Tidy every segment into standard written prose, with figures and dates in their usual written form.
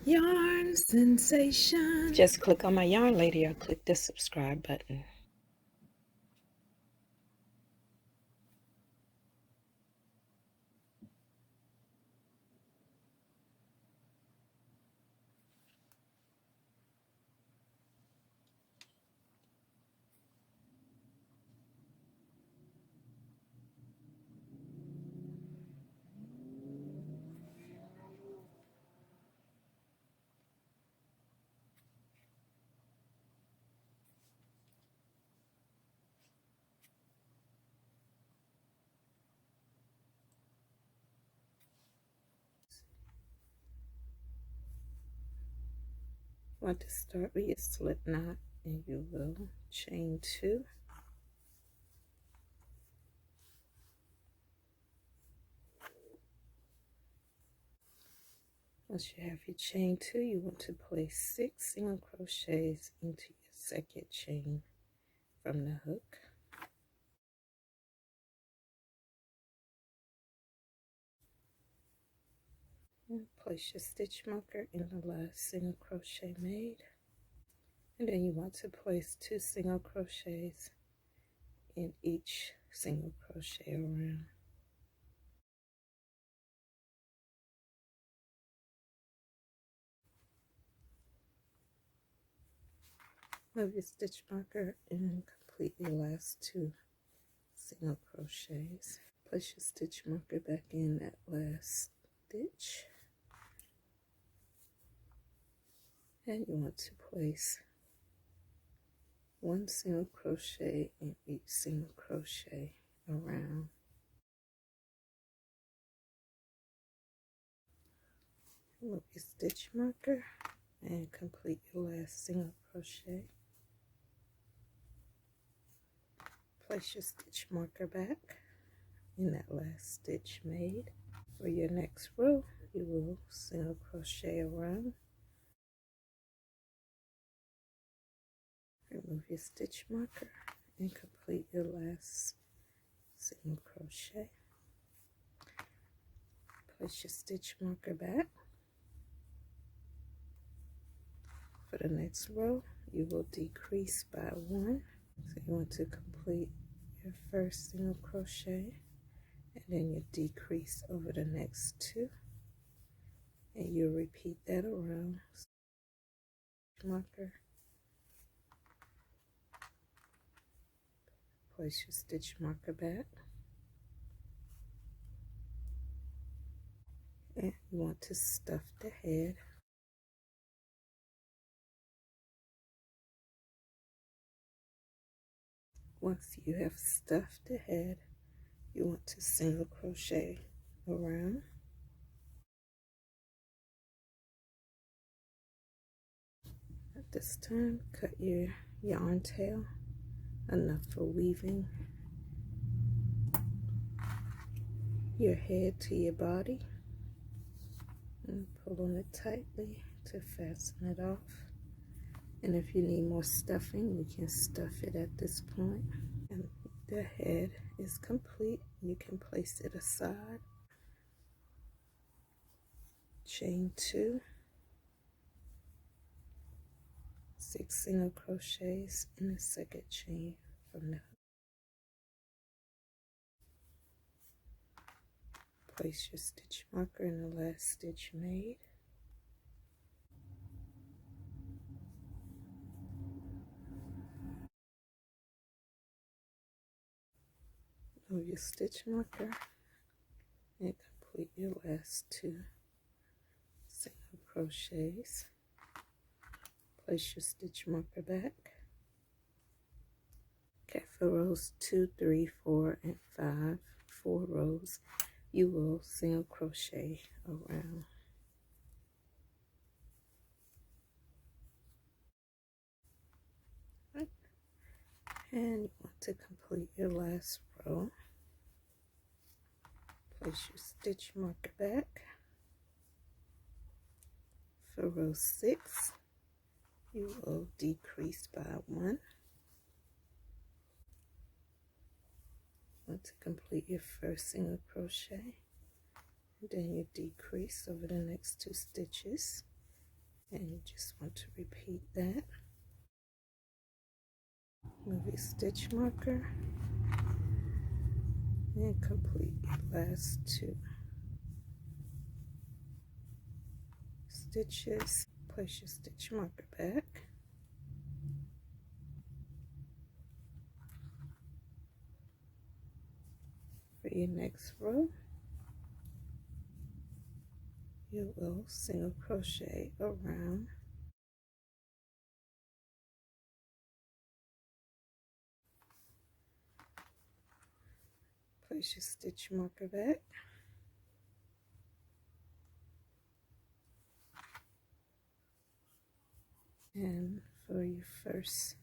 Yarn sensation. Just click on my yarn lady or click the subscribe button. Want to start with your slip knot, and you will chain 2. Once you have your chain 2, you want to place 6 single crochets into your second chain from the hook. And place your stitch marker in the last single crochet made. And then you want to place 2 single crochets in each single crochet around. Move your stitch marker and complete your last 2 single crochets. Place your stitch marker back in that last stitch, and you want to place 1 single crochet in each single crochet around. Move your stitch marker and complete your last single crochet. Place your stitch marker back in that last stitch made. For your next row, you will single crochet around. Remove your stitch marker and complete your last single crochet. Place your stitch marker back. For the next row, you will decrease by 1. So you want to complete your first single crochet, and then you decrease over the next 2, and you'll repeat that around. Stitch marker, place your stitch marker back, and you want to stuff the head. Once you have stuffed the head, you want to single crochet around. At this time, cut your yarn tail enough for weaving your head to your body, and pull on it tightly to fasten it off. And if you need more stuffing, you can stuff it at this point. And the head is complete. You can place it aside. Chain 2, 6 single crochets in the second chain from the hook. Place your stitch marker in the last stitch made. Move your stitch marker and complete your last 2 single crochets. Place your stitch marker back. Okay, for rows 2, 3, 4, and 5, 4 rows, you will single crochet around. And you want to complete your last row. Place your stitch marker back. For row 6, you will decrease by 1. Want to complete your first single crochet, and then you decrease over the next 2 stitches, and you just want to repeat that. Move your stitch marker and complete your last 2 stitches. Place your stitch marker back. For your next row, you will single crochet around place your stitch marker back and for your first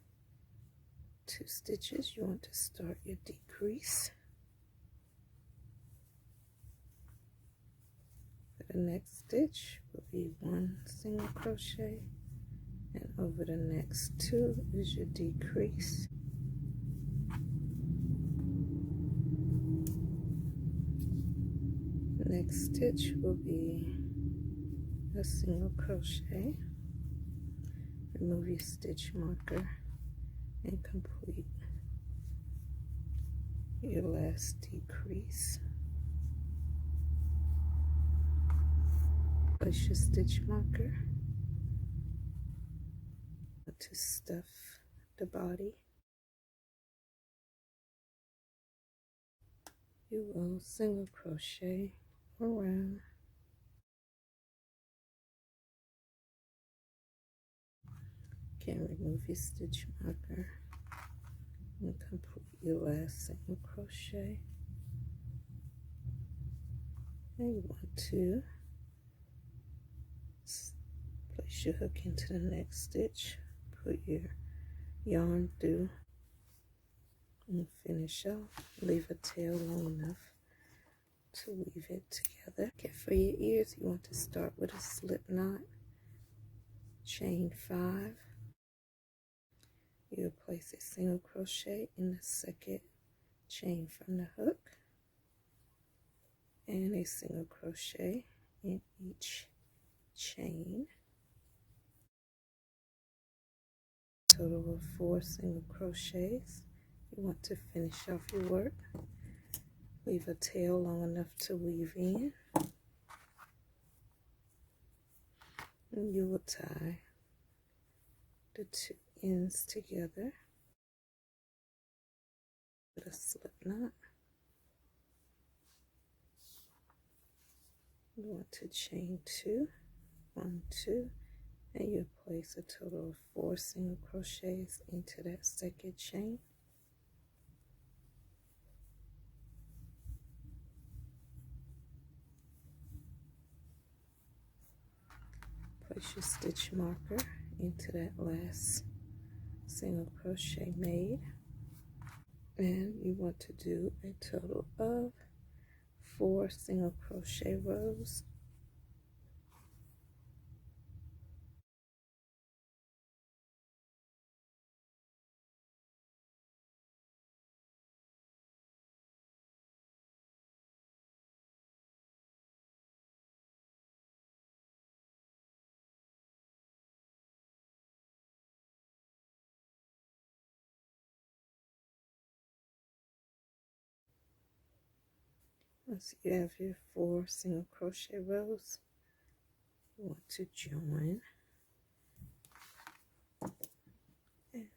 2 stitches you want to start your decrease. For the next stitch will be 1 single crochet, and over the next 2 is your decrease. The next stitch will be a single crochet. Remove your stitch marker and complete your last decrease. Place your stitch marker to stuff the body. You will single crochet around can remove your stitch marker and complete your last single crochet. And you want to place your hook into the next stitch, put your yarn through and finish off. Leave a tail long enough to weave it together. Okay, for your ears you want to start with a slip knot, chain 5. You'll place a single crochet in the second chain from the hook and a single crochet in each chain. Total of 4 single crochets. You want to finish off your work. Leave a tail long enough to weave in. And you will tie the 2 ends together with a slip knot. You want to chain 2, 1, 2, and you place a total of 4 single crochets into that second chain. Place your stitch marker into that last single crochet made, and you want to do a total of 4 single crochet rows. Once you have your 4 single crochet rows, you want to join and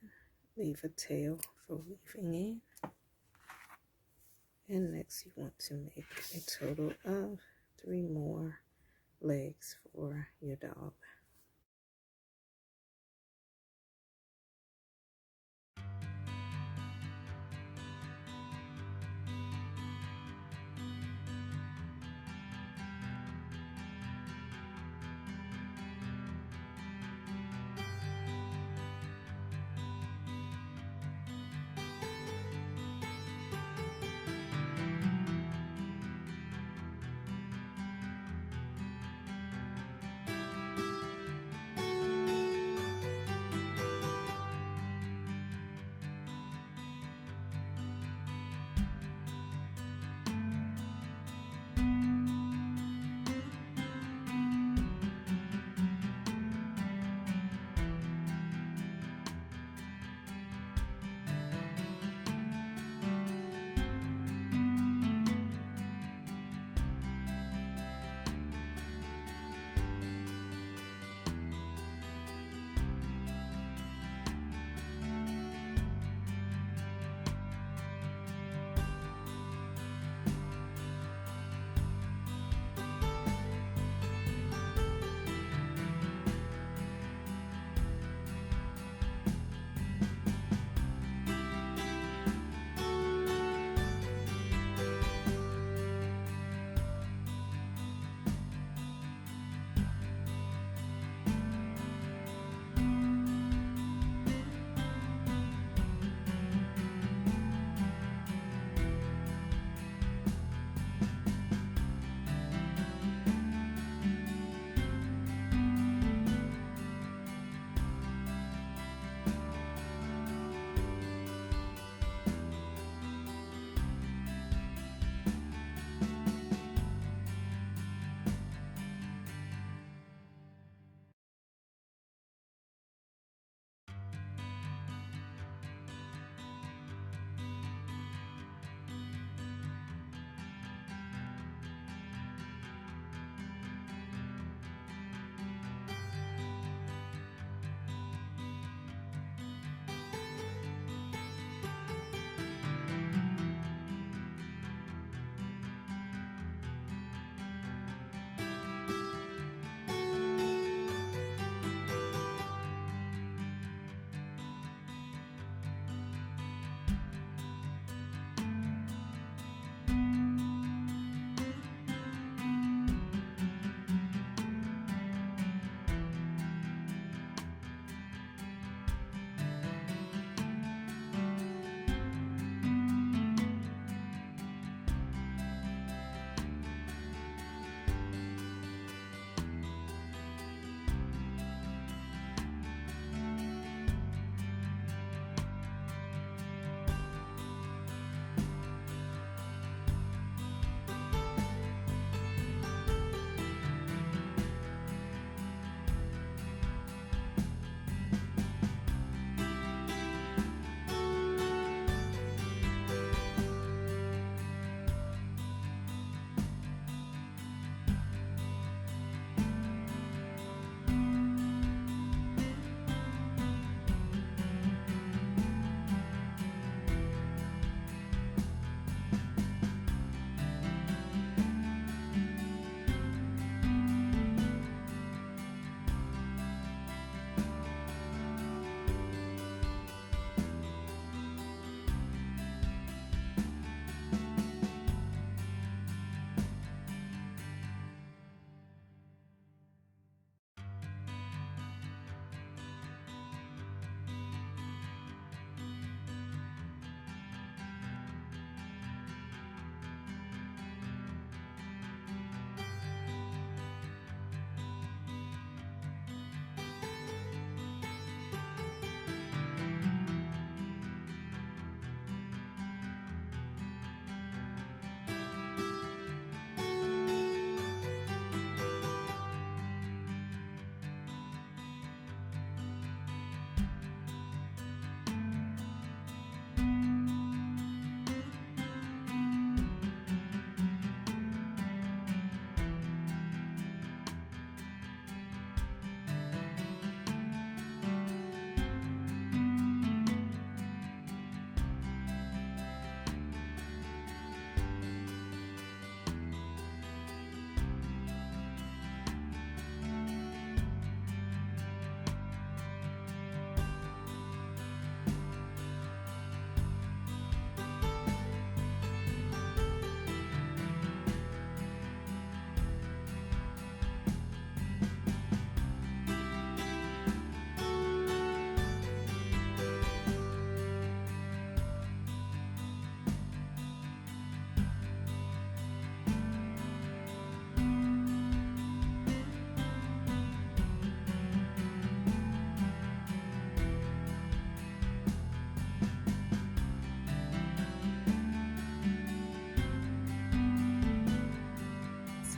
leave a tail for weaving in. And next you want to make a total of 3 more legs for your dog.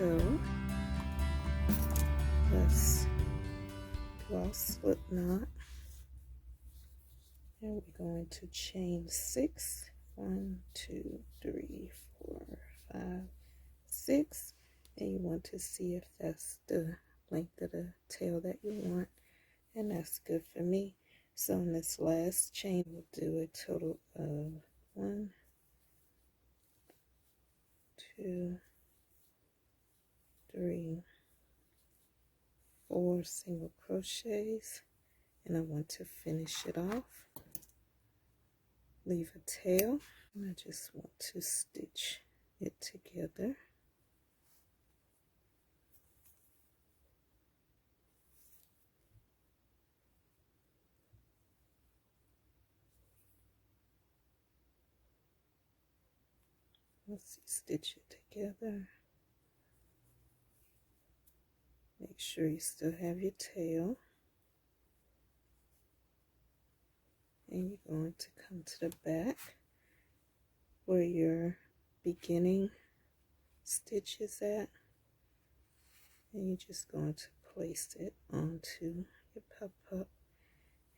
So let's do our slip knot, and we're going to chain 6. 1, 2, 3, 4, 5, 6, and you want to see if that's the length of the tail that you want, and that's good for me. So in this last chain, we'll do a total of 1, 2, 3, 4 single crochets, and I want to finish it off. Leave a tail, and I just want to stitch it together. Let's see, stitch it together. Make sure you still have your tail. And you're going to come to the back where your beginning stitch is at. And you're just going to place it onto your pop-up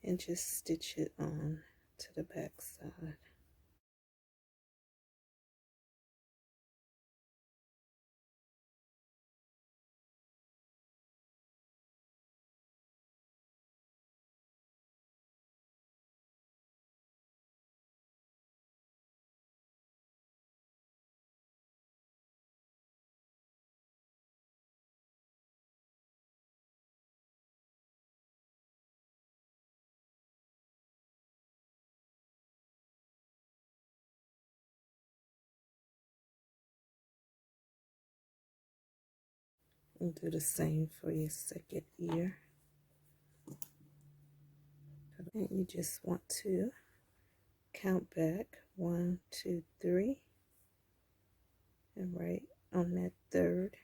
and just stitch it on to the back side. And do the same for your second ear. And you just want to count back 1, 2, 3, and right on that third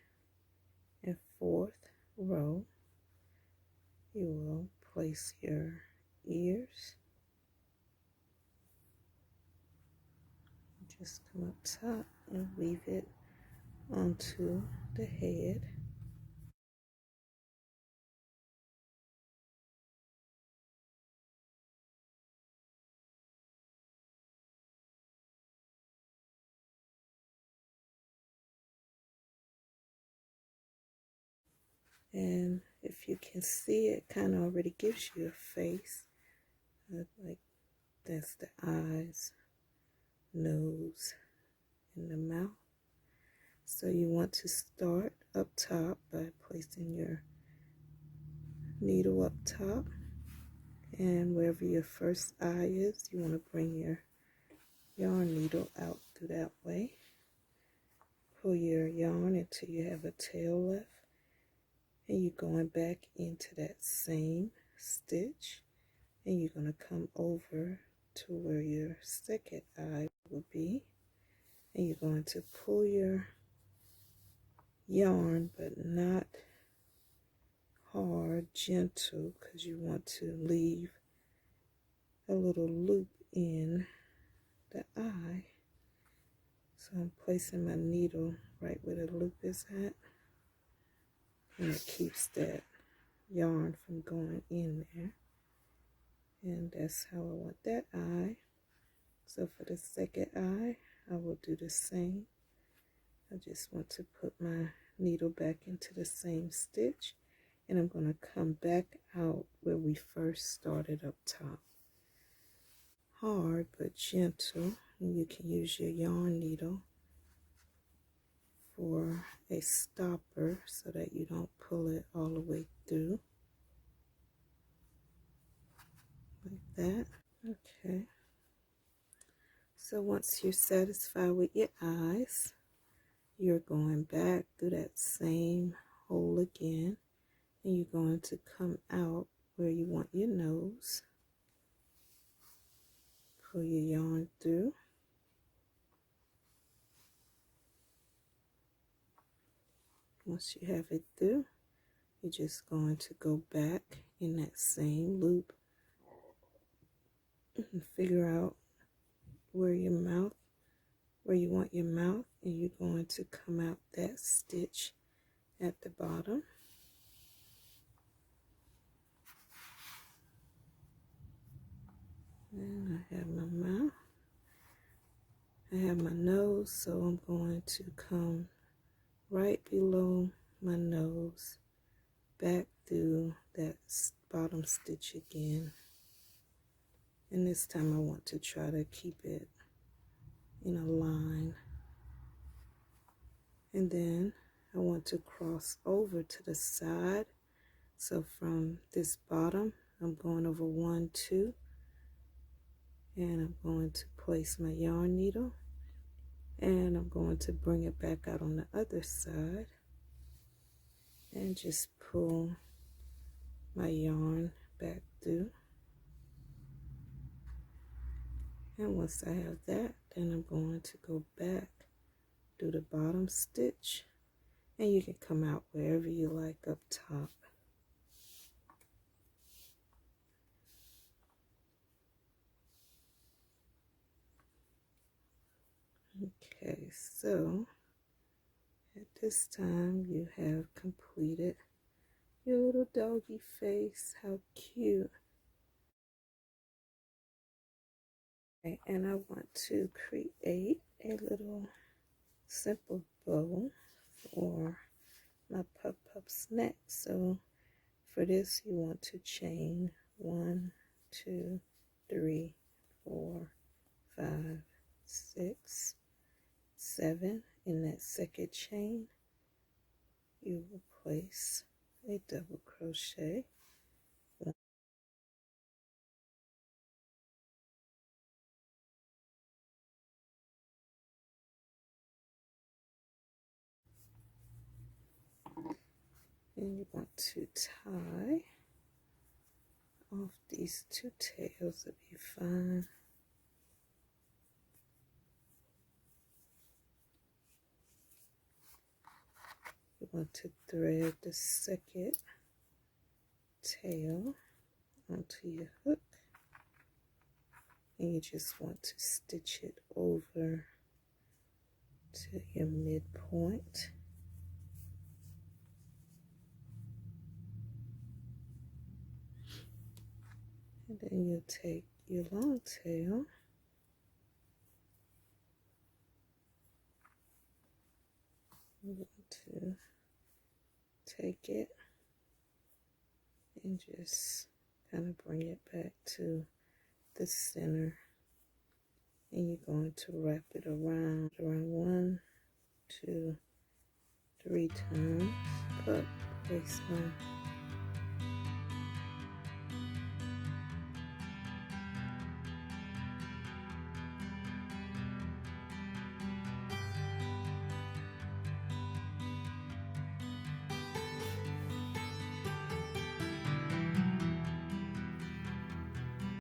and fourth row, you will place your ears. Just come up top and weave it onto the head. And if you can see, it kind of already gives you a face. Like that's the eyes, nose, and the mouth. So you want to start up top by placing your needle up top. And wherever your first eye is, you want to bring your yarn needle out through that way. Pull your yarn until you have a tail left. And you're going back into that same stitch, and you're going to come over to where your second eye will be, and you're going to pull your yarn, but not hard, gentle, because you want to leave a little loop in the eye. So I'm placing my needle right where the loop is at, and it keeps that yarn from going in there. And that's how I want that eye. So for the second eye, I will do the same. I just want to put my needle back into the same stitch, and I'm going to come back out where we first started up top. Hard but gentle, and you can use your yarn needle for a stopper so that you don't pull it all the way through. Like that. Okay. So once you're satisfied with your eyes, you're going back through that same hole again, and you're going to come out where you want your nose. Pull your yarn through. Once you have it through, you're just going to go back in that same loop and figure out where you want your mouth, and you're going to come out that stitch at the bottom. And I have my mouth. I have my nose, so I'm going to come right below my nose, back through that bottom stitch again. And this time I want to try to keep it in a line. And then I want to cross over to the side. So from this bottom, I'm going over 1, 2, and I'm going to place my yarn needle, and I'm going to bring it back out on the other side and just pull my yarn back through. And once I have that, then I'm going to go back through the bottom stitch, and you can come out wherever you like up top. Okay, so at this time you have completed your little doggy face. How cute. Okay, and I want to create a little simple bow for my pup-pup's neck. So for this you want to chain 1, 2, 3, 4, 5, 6, 7. In that second chain you will place a double crochet, and you want to tie off these 2 tails. It'll be fine. You want to thread the second tail onto your hook, and you just want to stitch it over to your midpoint. And then you'll take your long tail you want to take it and just kind of bring it back to the center, and you're going to wrap it around 1, 2, 3 times. Put place my